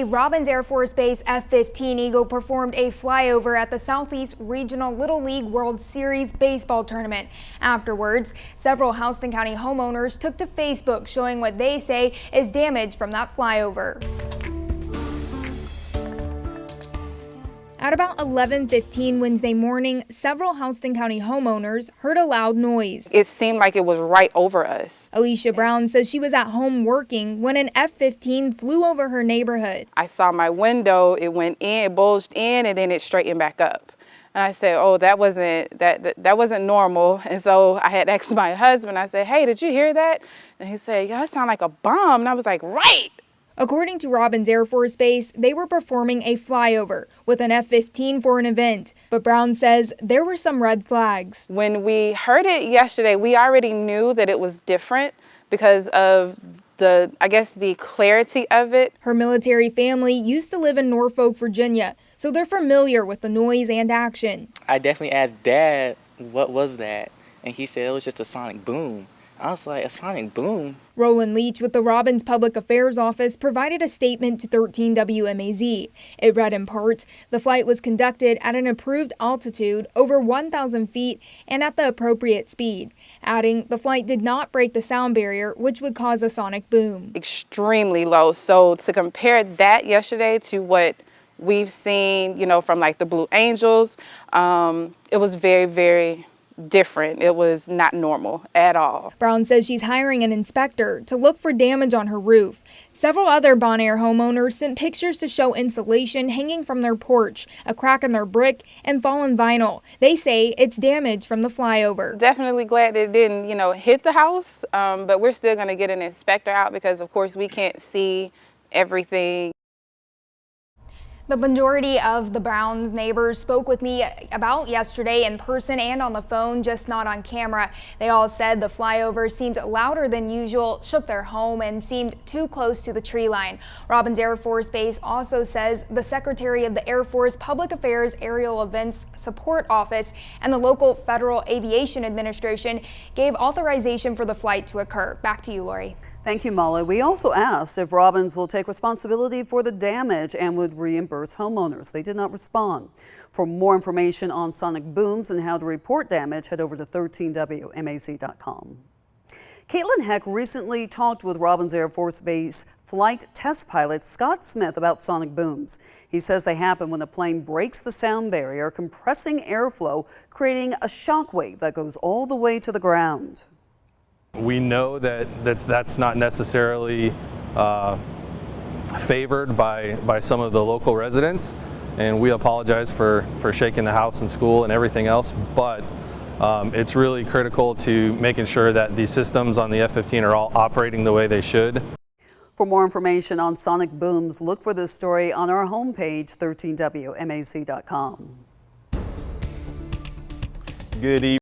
Robins Air Force Base F-15 Eagle performed a flyover at the Southeast Regional Little League World Series baseball tournament. Afterwards, several Houston County homeowners took to Facebook showing what they say is damage from that flyover. At about 11:15 Wednesday morning, several Houston County homeowners heard a loud noise. It seemed like it was right over us. Alicia Brown says she was at home working when an F-15 flew over her neighborhood. I saw my window, it went in, it bulged in, and then it straightened back up. And I said, oh, that wasn't normal. And so I had asked my husband, I said, hey, did you hear that? And he said, yeah, it sounded like a bomb. And I was like, right. According to Robins Air Force Base, they were performing a flyover with an F-15 for an event. But Brown says there were some red flags. When we heard it yesterday, we already knew that it was different because of the clarity of it. Her military family used to live in Norfolk, Virginia, so they're familiar with the noise and action. I definitely asked Dad, what was that? And he said it was just a sonic boom. I was like, a sonic boom? Roland Leach with the Robins Public Affairs Office provided a statement to 13 WMAZ. It read in part, the flight was conducted at an approved altitude over 1,000 feet and at the appropriate speed, adding the flight did not break the sound barrier, which would cause a sonic boom. Extremely low. So to compare that yesterday to what we've seen, from like the Blue Angels, it was very, very different. It was not normal at all. Brown says she's hiring an inspector to look for damage on her roof. Several other Bon Air homeowners sent pictures to show insulation hanging from their porch, a crack in their brick, and fallen vinyl. They say it's damage from the flyover. Definitely glad that it didn't, hit the house, but we're still going to get an inspector out because, of course, we can't see everything. The majority of the Browns' neighbors spoke with me about yesterday in person and on the phone, just not on camera. They all said the flyover seemed louder than usual, shook their home, and seemed too close to the tree line. Robins Air Force Base also says the Secretary of the Air Force Public Affairs Aerial Events Support Office and the local Federal Aviation Administration gave authorization for the flight to occur. Back to you, Lori. Thank you, Molly. We also asked if Robins will take responsibility for the damage and would reimburse homeowners. They did not respond. For more information on sonic booms and how to report damage, head over to 13WMAZ.com. Caitlin Heck recently talked with Robins Air Force Base flight test pilot Scott Smith about sonic booms. He says they happen when a plane breaks the sound barrier, compressing airflow, creating a shock wave that goes all the way to the ground. We know that's not necessarily favored by some of the local residents, and we apologize for shaking the house and school and everything else, but it's really critical to making sure that the systems on the F-15 are all operating the way they should. For more information on sonic booms, look for this story on our homepage, 13WMAZ.com. Good evening.